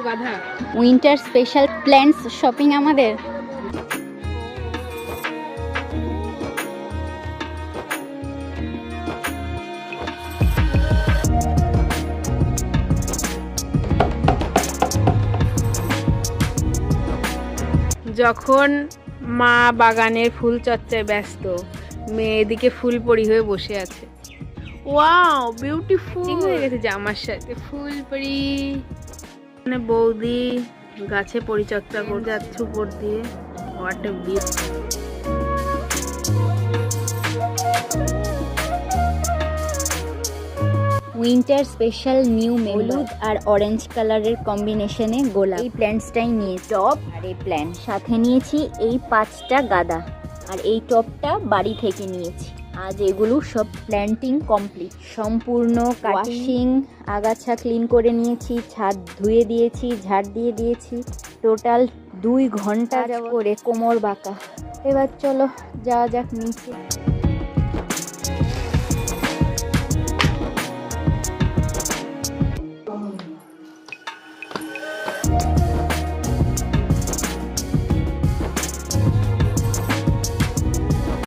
গাধা। Winter special plants shopping আমাদের। যখন মা বাগানের ফুল চর্চায় ব্যস্ত, মেয়ে এদিকে ফুলপরি হয়ে বসে আছে। ওয়াও বিউটিফুল হয়ে গেছে জামার সাথে ফুলপরি। মানে বৌদি গাছে পরিচর্যা করে যাচ্ছে উপর দিয়ে। What a beauty. Winter special new হলুদ আর অরেঞ্জ কালারের কম্বিনেশনে গোলাপ। এই প্ল্যান্টসটাই নিয়ে টপ আর এই প্ল্যান্ট সাথে নিয়েছি এই 5টা গাঁদা, আর এই টপটা বাড়ি থেকে নিয়েছি। আজ এগুলো সব প্ল্যান্টিং কমপ্লিট, সম্পূর্ণ কাটিং, আগাছা ক্লিন করে নিয়েছি, ছাদ ধুয়ে দিয়েছি, ঝাড় দিয়ে দিয়েছি। টোটাল 2 ঘন্টা করে কোমর বাঁকা। এবার চলো যাওয়া যাক নিচে।